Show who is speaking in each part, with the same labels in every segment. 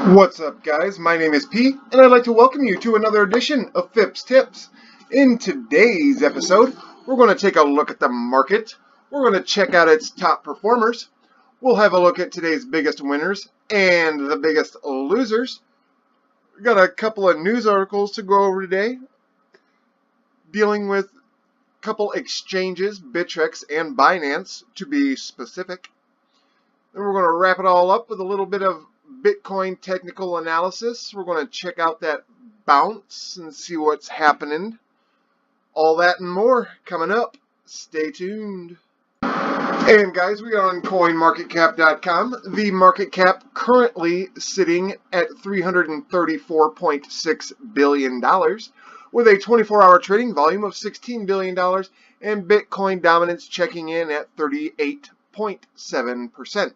Speaker 1: What's up, guys? My name is P, and I'd like to welcome you to another edition of Phipps Tips. In today's episode, we're going to take a look at the market. We're going to check out its top performers. We'll have a look at today's biggest winners and the biggest losers. We've got a couple of news articles to go over today, dealing with a couple exchanges, Bittrex and Binance, to be specific. Then we're going to wrap it all up with a little bit of Bitcoin technical analysis. We're going to check out that bounce and see what's happening. All that and more coming up. Stay tuned. And guys, we are on coinmarketcap.com. The market cap currently sitting at $334.6 billion with a 24-hour trading volume of $16 billion and Bitcoin dominance checking in at 38.7%.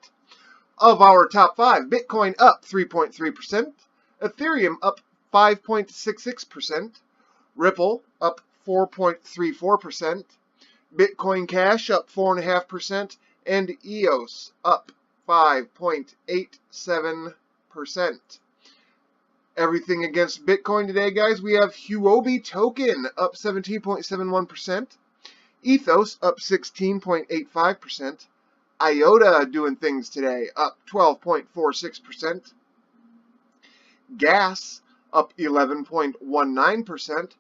Speaker 1: Of our top five, Bitcoin up 3.3%, Ethereum up 5.66%, Ripple up 4.34%, Bitcoin Cash up 4.5%, and EOS up 5.87%. Everything against Bitcoin today, guys, we have Huobi token up 17.71%, Ethos up 16.85%, IOTA doing things today, up 12.46%. Gas up 11.19%.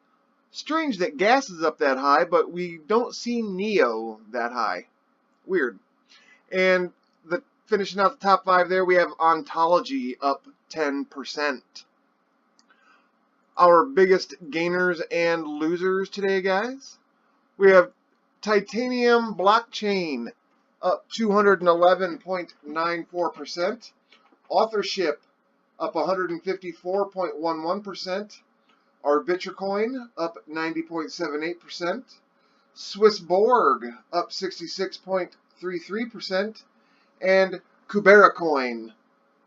Speaker 1: Strange that gas is up that high, but we don't see NEO that high. Weird. And finishing out the top five there, we have Ontology up 10%. Our biggest gainers and losers today, guys. We have Titanium Blockchain up 211.94%. Authorship up 154.11%. Our Bittrex up 90.78%. Swiss Borg up 66.33%. And Kubera Coin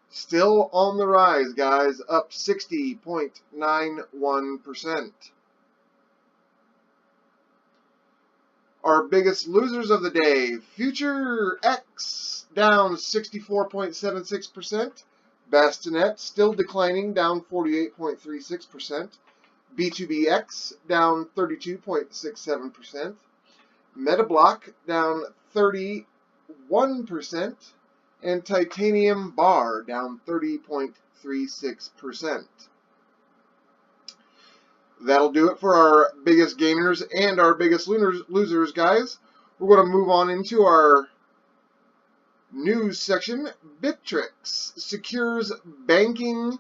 Speaker 1: still on the rise, guys, up 60.91%. Our biggest losers of the day, Future X down 64.76%, Bastinet still declining, down 48.36%, B2BX down 32.67%, Metablock down 31%, and Titanium Bar down 30.36%. That'll do it for our biggest gainers and our biggest losers, guys. We're going to move on into our news section. Bittrex secures banking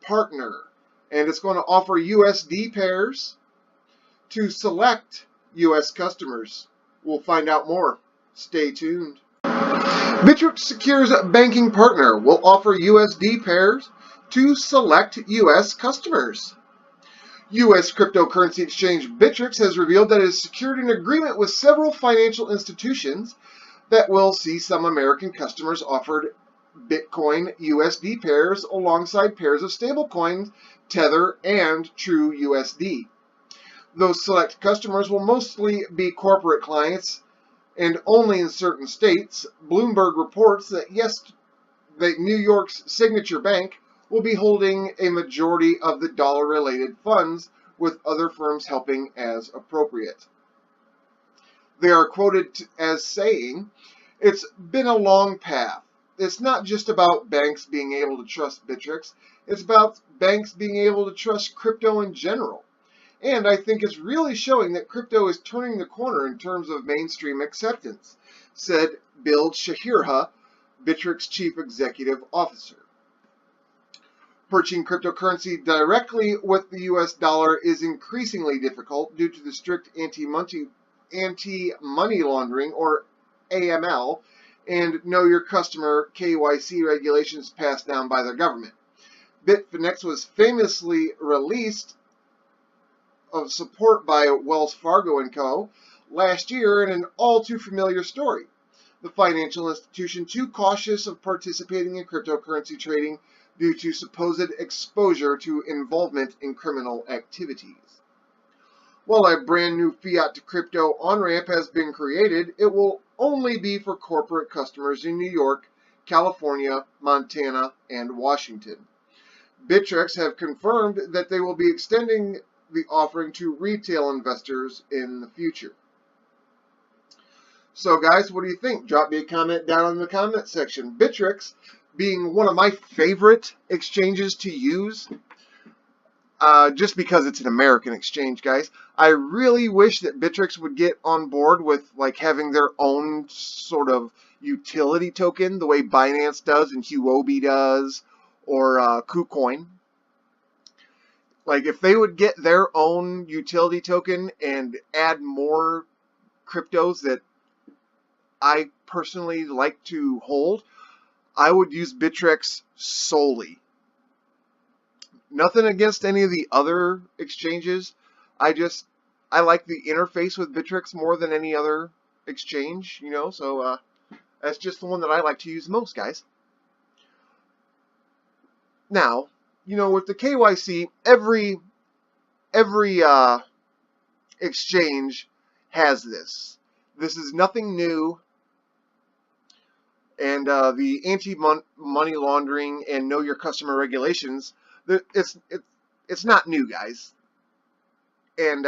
Speaker 1: partner, and it's going to offer USD pairs to select US customers. We'll find out more. Stay tuned. Bittrex secures banking partner will offer USD pairs to select US customers. U.S. cryptocurrency exchange Bittrex has revealed that it has secured an agreement with several financial institutions that will see some American customers offered Bitcoin USD pairs alongside pairs of stablecoins, Tether, and True USD. Those select customers will mostly be corporate clients and only in certain states. Bloomberg reports that New York's Signature Bank will be holding a majority of the dollar-related funds, with other firms helping as appropriate. They are quoted as saying, "It's been a long path. It's not just about banks being able to trust Bittrex, it's about banks being able to trust crypto in general. And I think it's really showing that crypto is turning the corner in terms of mainstream acceptance," said Bill Shahirha, Bittrex Chief Executive Officer. Purchasing cryptocurrency directly with the US dollar is increasingly difficult due to the strict anti-money laundering, or AML, and Know Your Customer KYC regulations passed down by the government. Bitfinex was famously released of support by Wells Fargo & Co. last year in an all-too-familiar story. The financial institution too cautious of participating in cryptocurrency trading due to supposed exposure to involvement in criminal activities. While a brand new fiat to crypto on-ramp has been created, it will only be for corporate customers in New York, California, Montana, and Washington. Bittrex have confirmed that they will be extending the offering to retail investors in the future. So guys, what do you think? Drop me a comment down in the comment section. Bittrex being one of my favorite exchanges to use, just because it's an American exchange, guys. I really wish that Bittrex would get on board with like having their own sort of utility token, the way Binance does and Huobi does, or KuCoin. Like if they would get their own utility token and add more cryptos that I personally like to hold, I would use Bittrex solely. Nothing against any of the other exchanges. I like the interface with Bittrex more than any other exchange, so that's just the one that I like to use most, guys. Now, with the KYC, every exchange has this. This is nothing new. And the anti-money laundering and know your customer regulations, it's not new, guys. And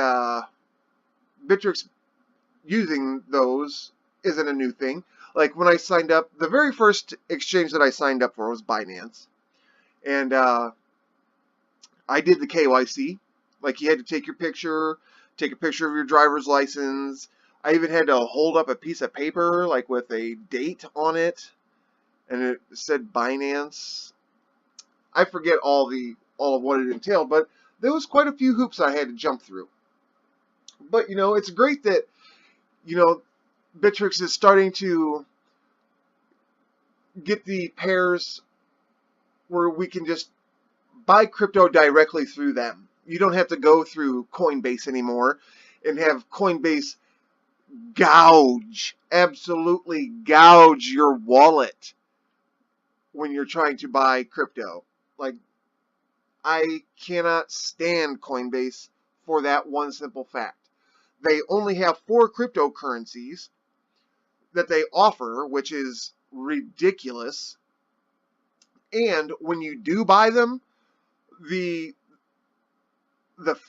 Speaker 1: Bittrex using those isn't a new thing. Like when I signed up, the very first exchange that I signed up for was Binance. And I did the KYC. Like you had to take a picture of your driver's license. I even had to hold up a piece of paper like with a date on it, and it said Binance. I forget all of what it entailed, but there was quite a few hoops I had to jump through. But it's great that Bittrex is starting to get the pairs where we can just buy crypto directly through them. You don't have to go through Coinbase anymore and have Coinbase absolutely gouge your wallet when you're trying to buy crypto. Like, I cannot stand Coinbase for that one simple fact. They only have 4 cryptocurrencies that they offer, which is ridiculous. And when you do buy them, the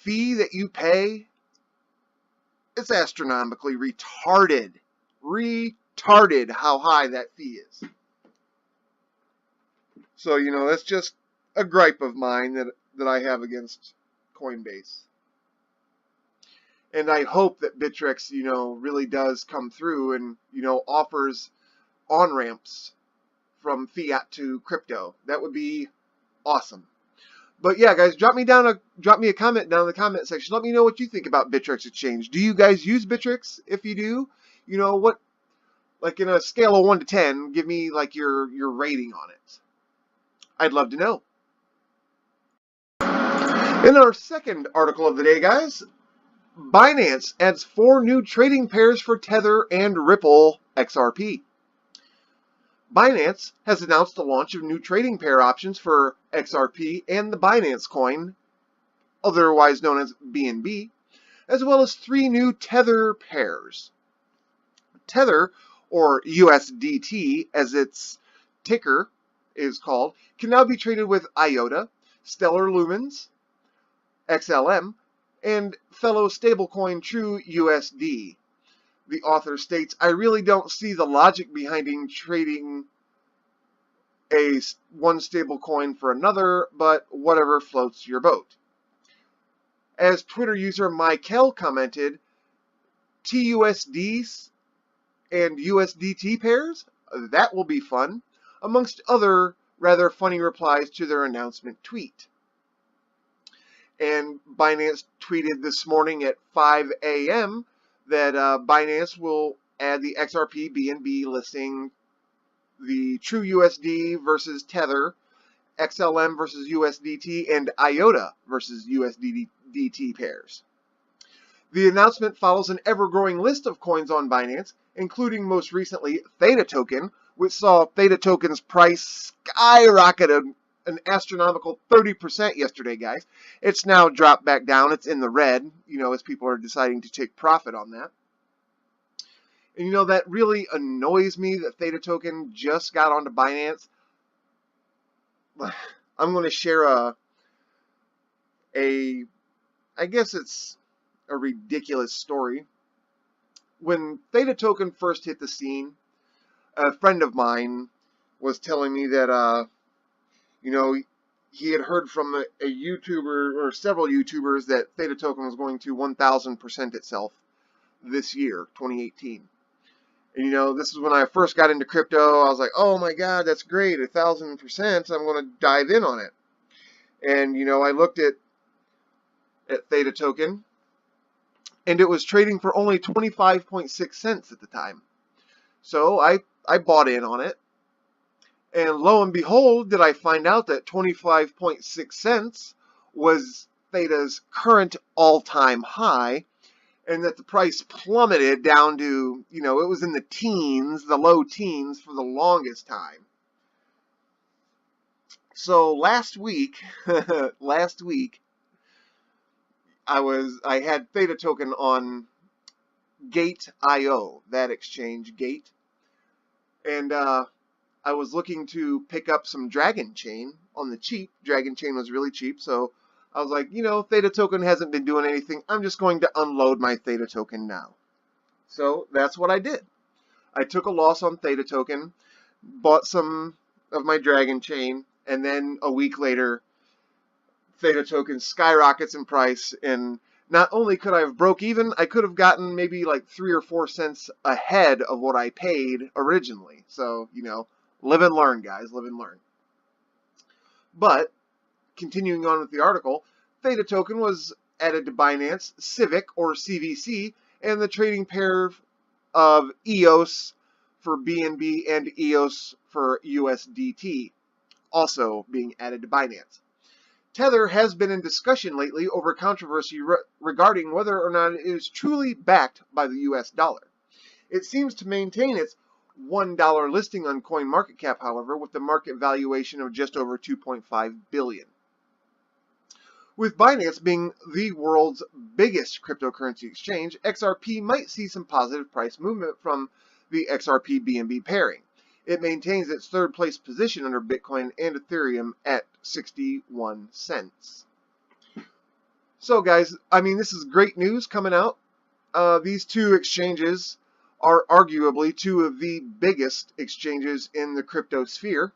Speaker 1: fee that you pay, it's astronomically retarded how high that fee is. So, that's just a gripe of mine that I have against Coinbase. And I hope that Bittrex, really does come through and, offers on-ramps from fiat to crypto. That would be awesome. But yeah, guys, drop me a comment down in the comment section. Let me know what you think about Bittrex Exchange. Do you guys use Bittrex? If you do, what, like in a scale of 1 to 10, give me like your rating on it. I'd love to know. In our second article of the day, guys, Binance adds 4 new trading pairs for Tether and Ripple XRP. Binance has announced the launch of new trading pair options for XRP and the Binance coin, otherwise known as BNB, as well as 3 new Tether pairs. Tether, or USDT as its ticker is called, can now be traded with IOTA, Stellar Lumens, XLM, and fellow stablecoin True USD. The author states, I really don't see the logic behind trading one stablecoin for another, but whatever floats your boat. As Twitter user Michael commented, TUSD and USDT pairs? That will be fun, amongst other rather funny replies to their announcement tweet. And Binance tweeted this morning at 5 a.m. that Binance will add the XRP BNB listing, the True USD versus Tether, XLM versus USDT, and IOTA versus USDT pairs. The announcement follows an ever-growing list of coins on Binance, including most recently Theta Token, which saw Theta Token's price skyrocket an astronomical 30% yesterday, guys. It's now dropped back down. It's in the red, as people are deciding to take profit on that. And that really annoys me that Theta Token just got onto Binance. I'm going to share a I guess it's a ridiculous story. When Theta Token first hit the scene, a friend of mine was telling me that, you know, he had heard from a YouTuber or several YouTubers that Theta Token was going to 1,000% itself this year, 2018. And, you know, this is when I first got into crypto. I was like, oh my God, that's great, 1,000%. I'm going to dive in on it. And, you know, I looked at Theta Token, and it was trading for only 25.6 cents at the time. So I bought in on it. And lo and behold, did I find out that 25.6 cents was Theta's current all-time high, and that the price plummeted down to, you know, it was in the teens, the low teens for the longest time. So last week, I had Theta Token on Gate.io, that exchange, Gate, and I was looking to pick up some Dragon Chain on the cheap. Dragon Chain was really cheap, so I was like, you know, Theta Token hasn't been doing anything. I'm just going to unload my Theta Token now. So that's what I did. I took a loss on Theta Token, bought some of my Dragon Chain, and then a week later, Theta Token skyrockets in price, and not only could I have broke even, I could have gotten maybe like 3 or 4 cents ahead of what I paid originally. So, you know, live and learn, guys, live and learn. But continuing on with the article, Theta Token was added to Binance, Civic or CVC, and the trading pair of EOS for BNB and EOS for USDT, also being added to Binance. Tether has been in discussion lately over controversy regarding whether or not it is truly backed by the US dollar. It seems to maintain its $1 listing on CoinMarketCap, however, with the market valuation of just over $2.5 billion. With Binance being the world's biggest cryptocurrency exchange, XRP might see some positive price movement from the XRP-BNB pairing. It maintains its third place position under Bitcoin and Ethereum at 61 cents. So guys, I mean, this is great news coming out. These two exchanges are arguably two of the biggest exchanges in the crypto sphere,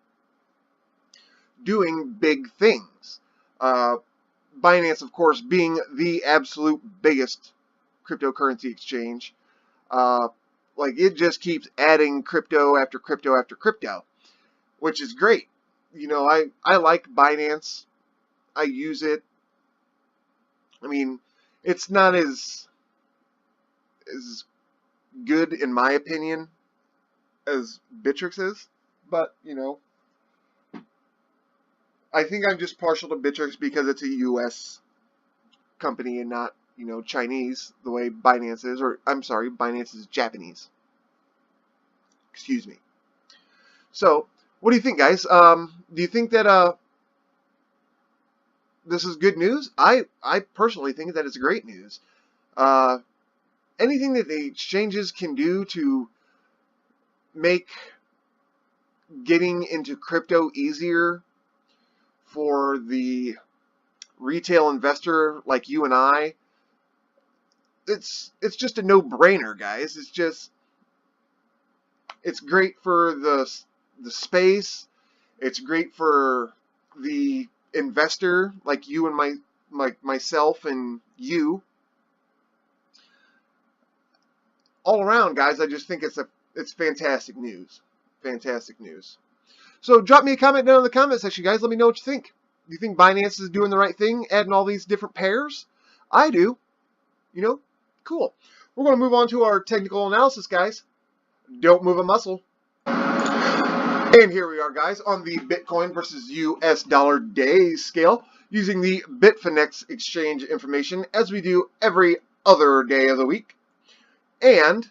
Speaker 1: doing big things. Binance, of course, being the absolute biggest cryptocurrency exchange. Like, it just keeps adding crypto after crypto after crypto, which is great. You know, I like Binance. I use it. I mean, it's not as good, in my opinion, as Bittrex is, but, you know, I think I'm just partial to Bittrex because it's a US company and not, you know, Chinese, the way Binance is, or I'm sorry, Binance is Japanese. Excuse me. So, what do you think, guys? Do you think that this is good news? I personally think that it's great news. Anything that the exchanges can do to make getting into crypto easier for the retail investor like you and I, it's just a no-brainer, guys. It's great for the space. It's great for the investor like you and myself and you. All around, guys, I just think it's fantastic news. Fantastic news. So drop me a comment down in the comment section, guys. Let me know what you think. Do you think Binance is doing the right thing, adding all these different pairs? I do. You know, cool. We're going to move on to our technical analysis, guys. Don't move a muscle. And here we are, guys, on the Bitcoin versus US dollar day scale, using the Bitfinex exchange information as we do every other day of the week. And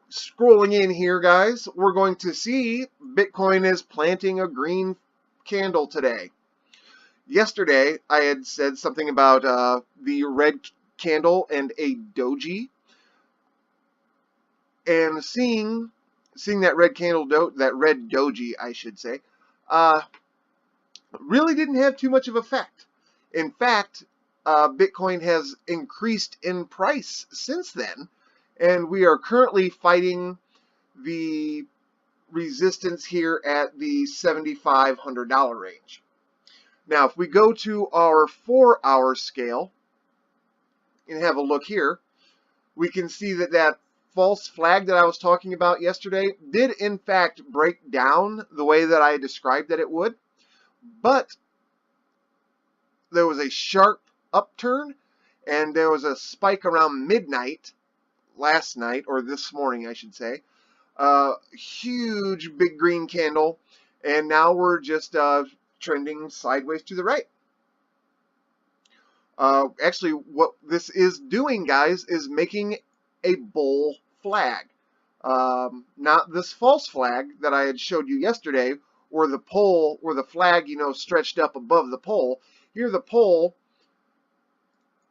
Speaker 1: scrolling in here, guys, we're going to see Bitcoin is planting a green candle today. Yesterday, I had said something about the red candle and a doji. And seeing that red candle, that red doji, I should say, really didn't have too much of effect. In fact, Bitcoin has increased in price since then, and we are currently fighting the resistance here at the $7,500 range. Now, if we go to our 4-hour scale and have a look here, we can see that that false flag that I was talking about yesterday did in fact break down the way that I described that it would, but there was a sharp upturn and there was a spike around midnight last night, or this morning I should say, huge big green candle, and now we're just trending sideways to the right. Actually, what this is doing, guys, is making a bull flag. Not this false flag that I had showed you yesterday, where the pole, where the flag, you know, stretched up above the pole. Here the pole,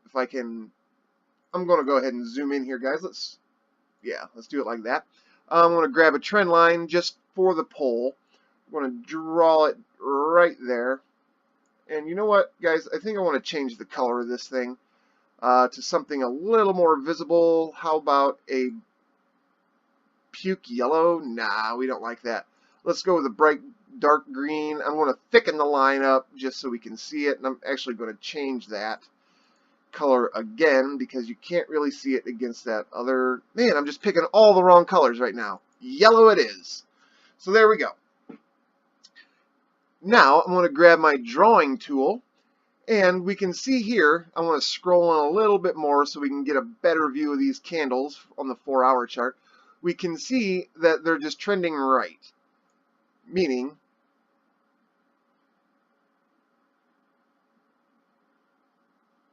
Speaker 1: if I can, I'm going to go ahead and zoom in here, guys. Let's do it like that. I'm going to grab a trend line just for the pole. I'm going to draw it right there. And you know what, guys? I think I want to change the color of this thing to something a little more visible. How about a puke yellow? Nah, we don't like that. Let's go with a bright dark green. I'm going to thicken the line up just so we can see it. And I'm actually going to change that color again because you can't really see it against that other. Man, I'm just picking all the wrong colors right now. Yellow it is. So there we go. Now I'm going to grab my drawing tool, and we can see here, I want to scroll on a little bit more so we can get a better view of these candles on the 4-hour chart. We can see that they're just trending right, meaning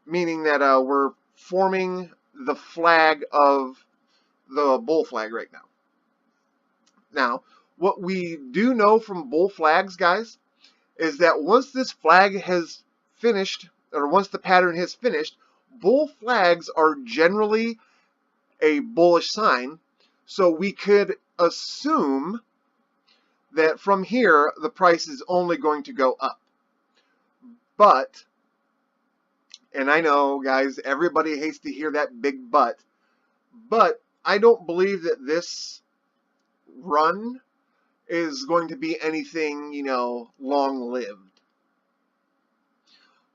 Speaker 1: that we're forming the flag of the bull flag right now. Now, what we do know from bull flags, guys, is that once this flag has finished, or once the pattern has finished, bull flags are generally a bullish sign. So we could assume that from here, the price is only going to go up. But, and I know, guys, everybody hates to hear that big but I don't believe that this run is going to be anything, you know, long-lived.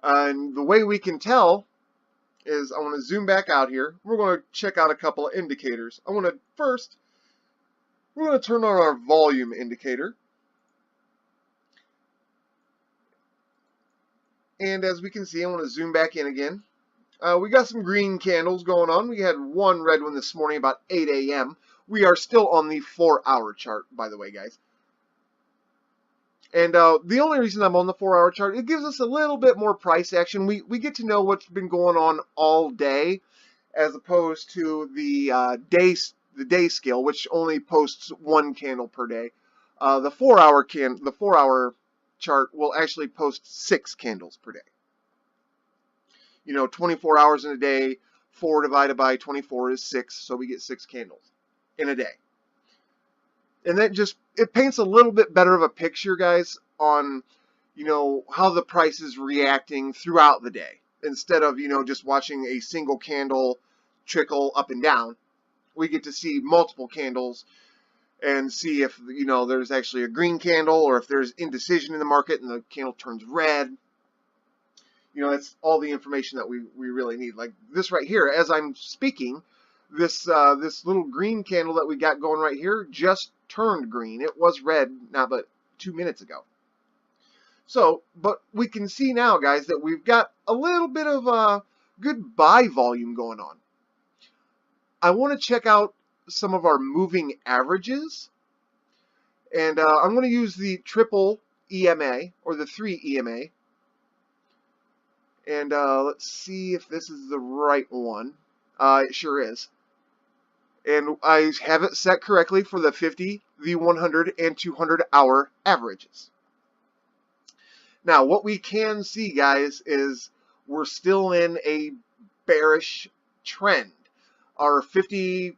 Speaker 1: And the way we can tell is, I want to zoom back out here. We're going to check out a couple of indicators. We're going to turn on our volume indicator. And as we can see, I want to zoom back in again. We got some green candles going on. We had one red one this morning about 8 a.m. We are still on the 4-hour chart, by the way, guys. And the only reason I'm on the 4-hour chart, it gives us a little bit more price action. We get to know what's been going on all day, as opposed to the day scale, which only posts one candle per day. The 4-hour chart will actually post 6 candles per day. You know, 24 hours in a day, 4 divided by 24 is 6, so we get 6 candles in a day. And that just, it paints a little bit better of a picture, guys, on, you know, how the price is reacting throughout the day. Instead of, you know, just watching a single candle trickle up and down, we get to see multiple candles and see if, you know, there's actually a green candle or if there's indecision in the market and the candle turns red. You know, that's all the information that we really need. Like this right here, as I'm speaking, this little green candle that we got going right here just turned green. It was red not but 2 minutes ago. So, but we can see now, guys, that we've got a little bit of good buy volume going on. I want to check out some of our moving averages, and I'm going to use the triple EMA or the 3 EMA, and let's see if this is the right one. It sure is. And I have it set correctly for the 50, the 100, and 200 hour averages. Now, what we can see, guys, is we're still in a bearish trend. Our 50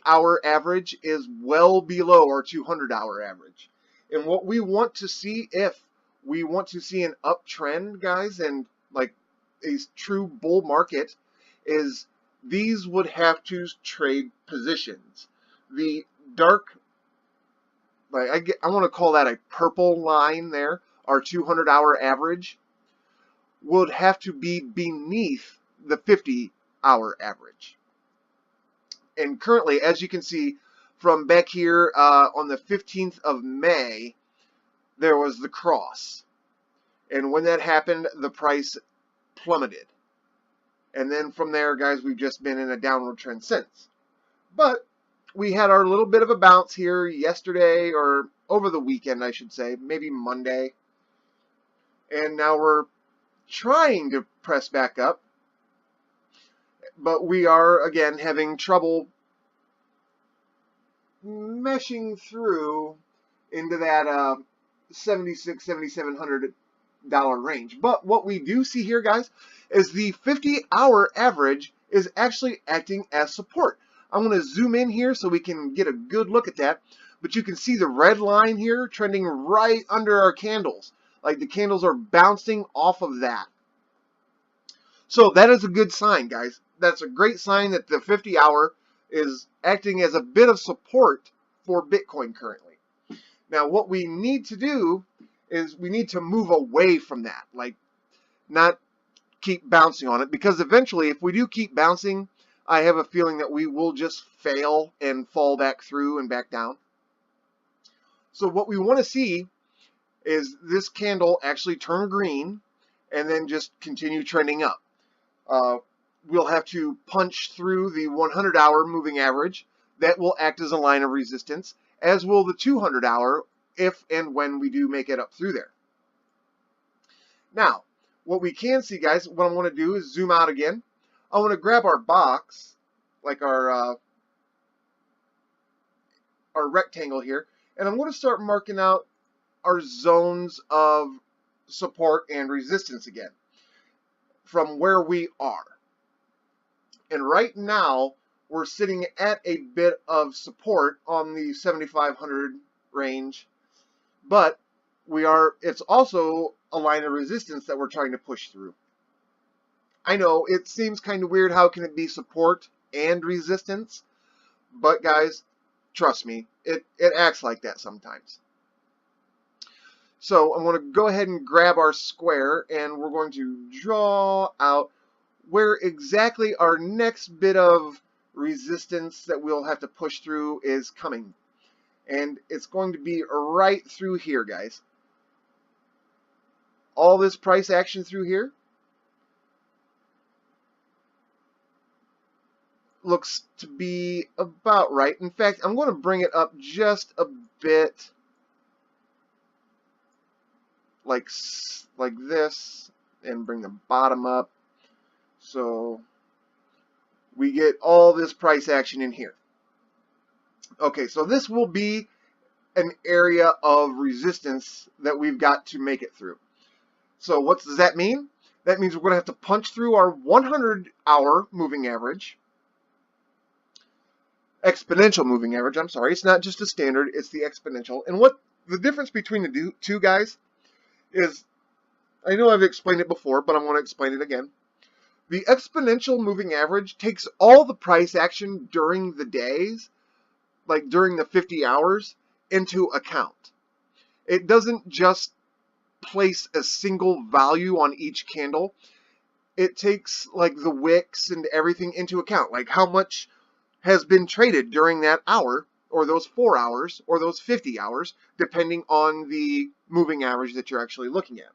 Speaker 1: hour average is well below our 200 hour average. And what we want to see, if we want to see an uptrend, guys, and like a true bull market, is these would have to trade positions. The dark, like I want to call that a purple line there, our 200-hour average, would have to be beneath the 50-hour average. And currently, as you can see from back here on the 15th of May, there was the cross. And when that happened, the price plummeted. And then from there, guys, we've just been in a downward trend since. But we had our little bit of a bounce here yesterday, or over the weekend, I should say, maybe Monday. And now we're trying to press back up. But we are, again, having trouble meshing through into that $7,600, $7,700 range. But what we do see here, guys, is the 50-hour average is actually acting as support. I'm going to zoom in here so we can get a good look at that. But you can see the red line here trending right under our candles. Like the candles are bouncing off of that. So that is a good sign, guys. That's a great sign that the 50-hour is acting as a bit of support for Bitcoin currently. Now, what we need to do is we need to move away from that, like not keep bouncing on it, because eventually, if we do keep bouncing, I have a feeling that we will just fail and fall back through and back down. So what we want to see is this candle actually turn green and then just continue trending up. We'll have to punch through the 100-hour moving average. That will act as a line of resistance, as will the 200-hour if and when we do make it up through there. Now, what we can see, guys, what I want to do is zoom out again. I want to grab our box, like our rectangle here, and I'm going to start marking out our zones of support and resistance again from where we are. And right now, we're sitting at a bit of support on the 7,500 range, but it's also a line of resistance that we're trying to push through. I know it seems kind of weird, how can it be support and resistance? But guys, trust me, it acts like that sometimes. So I'm going to go ahead and grab our square, and we're going to draw out where exactly our next bit of resistance that we'll have to push through is coming. And it's going to be right through here, guys. All this price action through here looks to be about right. In fact, I'm going to bring it up just a bit, like this, and bring the bottom up so we get all this price action in here. Okay, so this will be an area of resistance that we've got to make it through. So what does that mean? That means we're going to have to punch through our 100-hour moving average, exponential moving average, I'm sorry. It's not just a standard, it's the exponential. And what the difference between the two, guys, is, I know I've explained it before, but I'm going to explain it again. The exponential moving average takes all the price action during the days, like during the 50 hours, into account. It doesn't just place a single value on each candle. It takes like the wicks and everything into account, like how much has been traded during that hour, or those 4 hours, or those 50 hours, depending on the moving average that you're actually looking at.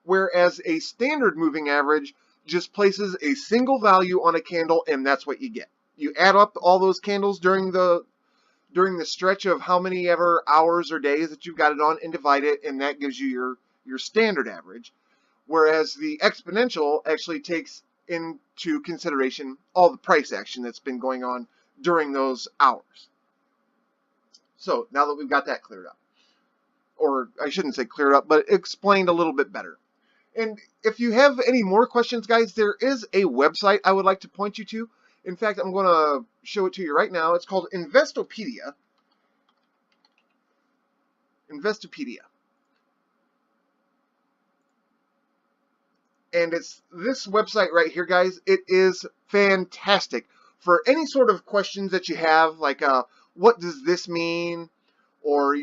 Speaker 1: Whereas a standard moving average just places a single value on a candle, and that's what you get. You add up all those candles during the stretch of how many ever hours or days that you've got it on, and divide it, and that gives you your standard average. Whereas the exponential actually takes into consideration all the price action that's been going on during those hours. So now that we've got that cleared up, or I shouldn't say cleared up, but explained a little bit better. And if you have any more questions, guys, there is a website I would like to point you to. In fact, I'm going to show it to you right now. It's called Investopedia. Investopedia. And it's this website right here, guys. It is fantastic for any sort of questions that you have, like what does this mean, or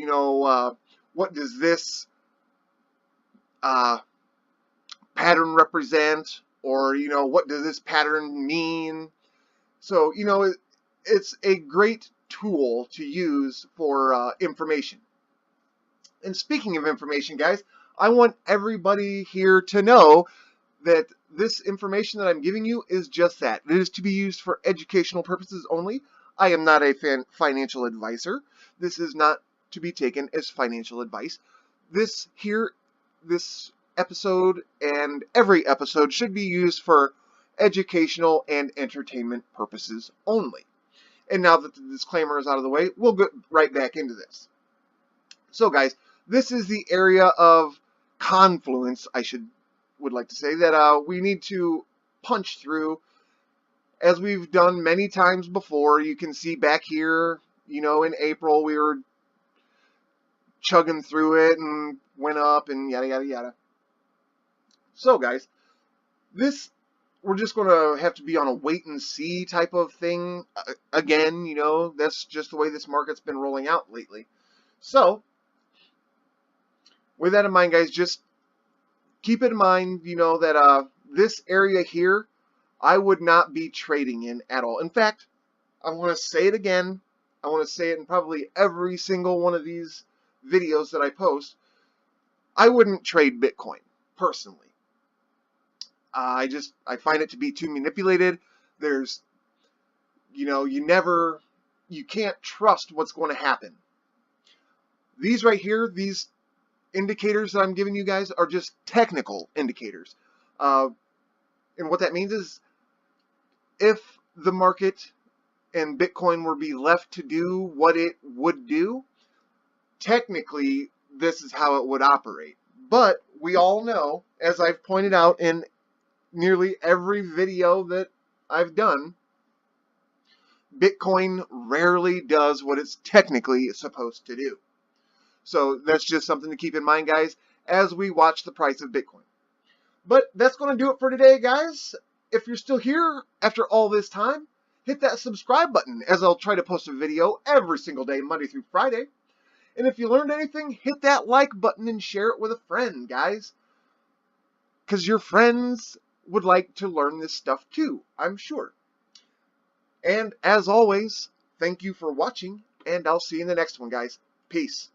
Speaker 1: what does this pattern represent, or what does this pattern mean. So it's a great tool to use for information. And speaking of information, guys, I want everybody here to know that this information that I'm giving you is just that. It is to be used for educational purposes only. I am not a financial advisor. This is not to be taken as financial advice. This episode and every episode should be used for educational and entertainment purposes only. And now that the disclaimer is out of the way, we'll get right back into this. So guys, this is the area of confluence, would like to say, that we need to punch through, as we've done many times before. You can see back here, in April we were chugging through it and went up and yada yada yada. So guys, we're just going to have to be on a wait and see type of thing again. That's just the way this market's been rolling out lately. So with that in mind, guys, just keep in mind, that this area here, I would not be trading in at all. In fact, I want to say it again. I want to say it in probably every single one of these videos that I post. I wouldn't trade Bitcoin, personally. I find it to be too manipulated. There's, you can't trust what's going to happen. These right here, these indicators that I'm giving you guys are just technical indicators. And what that means is, if the market and Bitcoin were to be left to do what it would do, technically this is how it would operate. But we all know, as I've pointed out in nearly every video that I've done, Bitcoin rarely does what it's technically supposed to do. So that's just something to keep in mind, guys, as we watch the price of Bitcoin. But that's going to do it for today, guys. If you're still here after all this time, hit that subscribe button, as I'll try to post a video every single day, Monday through Friday. And if you learned anything, hit that like button and share it with a friend, guys. Because your friends would like to learn this stuff too, I'm sure. And as always, thank you for watching, and I'll see you in the next one, guys. Peace.